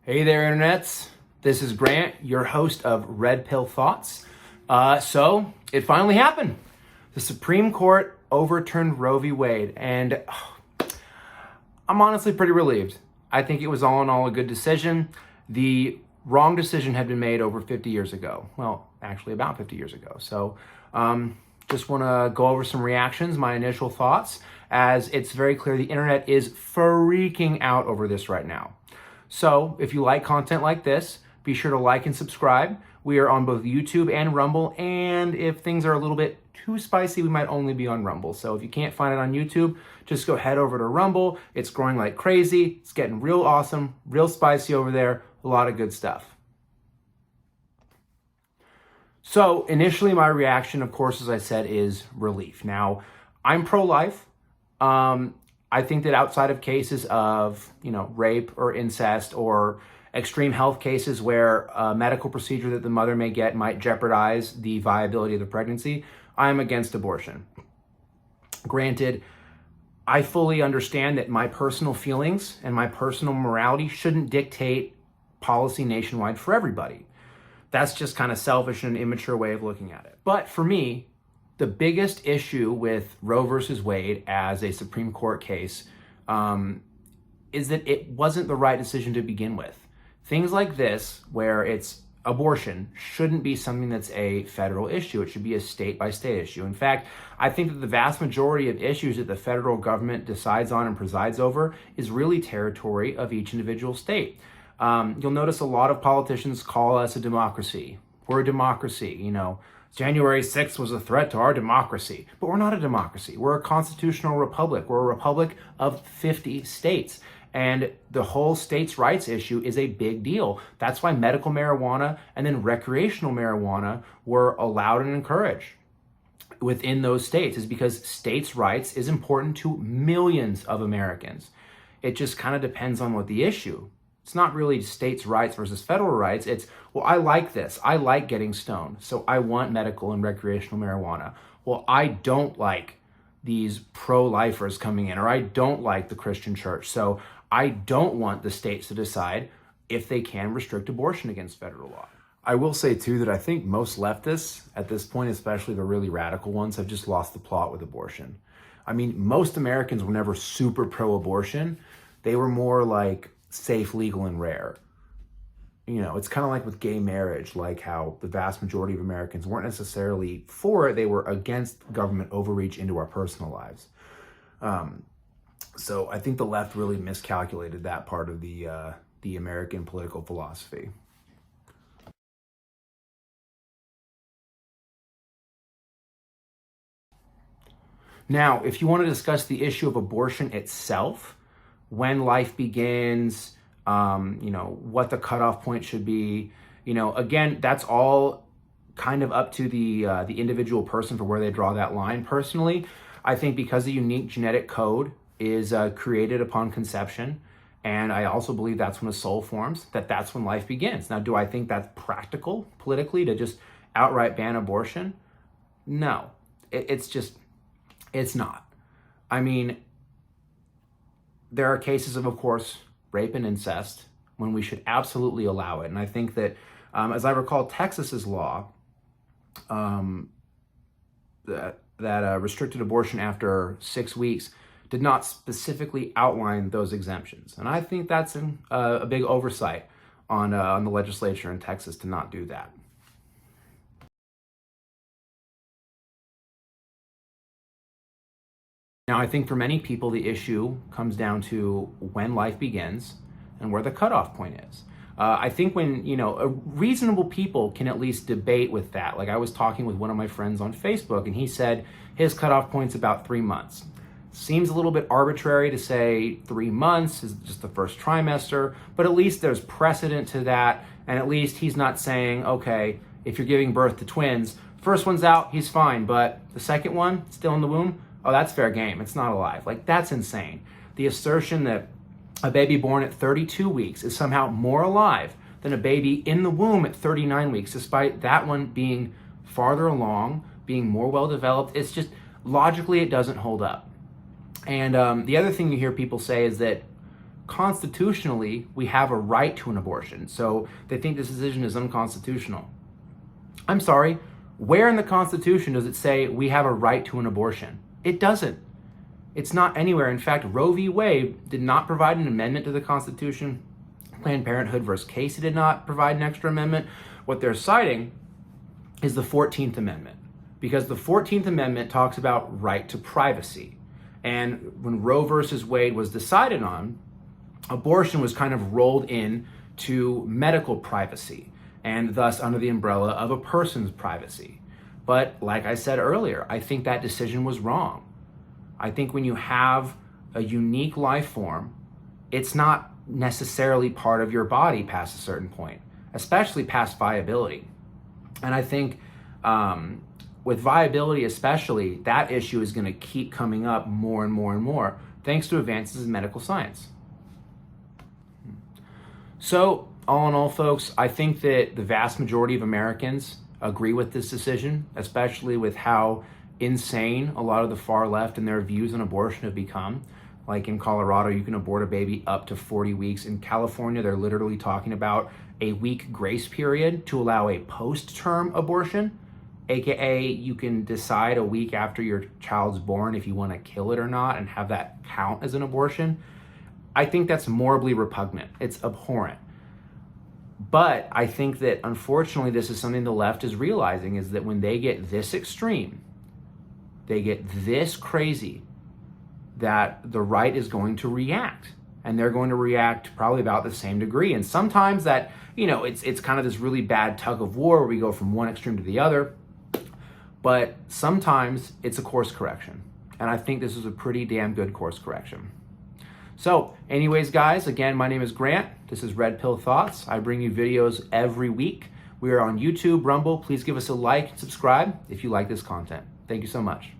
Hey there, internets. This is Grant, your host of Red Pill Thoughts. So it finally happened. The Supreme Court overturned Roe v. Wade, and I'm honestly pretty relieved. I think it was all in all a good decision. The wrong decision had been made over 50 years ago. Well, actually about 50 years ago. So just want to go over some reactions, my initial thoughts, as it's very clear the internet is freaking out over this right now. So if you like content like this, be sure to like and subscribe. We are on both YouTube and Rumble, and if things are a little bit too spicy, we might only be on Rumble. So if you can't find it on YouTube, just go head over to Rumble. It's growing like crazy. It's getting real awesome, real spicy over there. A lot of good stuff. So initially my reaction, of course, as I said, is relief. Now, I'm pro-life. I think that outside of cases of, rape or incest or extreme health cases where a medical procedure that the mother may get might jeopardize the viability of the pregnancy, I'm against abortion. Granted, I fully understand that my personal feelings and my personal morality shouldn't dictate policy nationwide for everybody. That's just kind of selfish and an immature way of looking at it. But for me, the biggest issue with Roe versus Wade as a Supreme Court case is that it wasn't the right decision to begin with. Things like this, where it's abortion, shouldn't be something that's a federal issue. It should be a state-by-state issue. In fact, I think that the vast majority of issues that the federal government decides on and presides over is really territory of each individual state. You'll notice a lot of politicians call us a democracy. We're a democracy, January 6th was a threat to our democracy, but we're not a democracy. We're a constitutional republic. We're a republic of 50 states. And the whole states' rights issue is a big deal. That's why medical marijuana and then recreational marijuana were allowed and encouraged within those states, is because states' rights is important to millions of Americans. It just kind of depends on what the issue. It's not really states' rights versus federal rights. It's, well, I like this. I like getting stoned, so I want medical and recreational marijuana. Well, I don't like these pro-lifers coming in, or I don't like the Christian church, so I don't want the states to decide if they can restrict abortion against federal law. I will say, too, that I think most leftists at this point, especially the really radical ones, have just lost the plot with abortion. I mean, most Americans were never super pro-abortion. They were more like safe, legal, and rare. It's kind of like with gay marriage, like how the vast majority of Americans weren't necessarily for it. They were against government overreach into our personal lives. So I think the left really miscalculated that part of the American political philosophy. Now, if you want to discuss the issue of abortion itself, when life begins, what the cutoff point should be, again, that's all kind of up to the individual person for where they draw that line. Personally, I think because the unique genetic code is created upon conception, and I also believe that's when a soul forms, that's when life begins. Now, do I think that's practical politically to just outright ban abortion? No, it's not. I mean, there are cases of course, rape and incest when we should absolutely allow it. And I think that, as I recall, Texas's law that restricted abortion after 6 weeks did not specifically outline those exemptions. And I think that's a big oversight on the legislature in Texas to not do that. Now, I think for many people, the issue comes down to when life begins and where the cutoff point is. I think when, reasonable people can at least debate with that. Like I was talking with one of my friends on Facebook, and he said his cutoff point's about 3 months. Seems a little bit arbitrary to say 3 months is just the first trimester, but at least there's precedent to that. And at least he's not saying, okay, if you're giving birth to twins, first one's out, he's fine, but the second one still in the womb, oh, that's fair game. It's not alive. Like, that's insane. The assertion that a baby born at 32 weeks is somehow more alive than a baby in the womb at 39 weeks, despite that one being farther along, being more well-developed. It's just, logically, it doesn't hold up. And the other thing you hear people say is that constitutionally, we have a right to an abortion. So they think this decision is unconstitutional. I'm sorry, where in the Constitution does it say we have a right to an abortion? It doesn't. It's not anywhere. In fact, Roe v. Wade did not provide an amendment to the Constitution. Planned Parenthood versus Casey did not provide an extra amendment. What they're citing is the 14th Amendment, because the 14th Amendment talks about right to privacy. And when Roe versus Wade was decided on, abortion was kind of rolled in to medical privacy, and thus under the umbrella of a person's privacy. But like I said earlier, I think that decision was wrong. I think when you have a unique life form, it's not necessarily part of your body past a certain point, especially past viability. And I think with viability especially, that issue is going to keep coming up more and more and more, thanks to advances in medical science. So, all in all, folks, I think that the vast majority of Americans agree with this decision, especially with how insane a lot of the far left and their views on abortion have become. Like in Colorado, you can abort a baby up to 40 weeks. In California, they're literally talking about a week grace period to allow a post-term abortion, aka you can decide a week after your child's born if you want to kill it or not and have that count as an abortion. I think that's morally repugnant. It's abhorrent. But I think that unfortunately this is something the left is realizing, is that when they get this extreme, they get this crazy, that the right is going to react. And they're going to react probably about the same degree. And sometimes that, it's kind of this really bad tug of war where we go from one extreme to the other. But sometimes it's a course correction. And I think this is a pretty damn good course correction. So anyways, guys, again, my name is Grant. This is Red Pill Thoughts. I bring you videos every week. We are on YouTube, Rumble. Please give us a like and subscribe if you like this content. Thank you so much.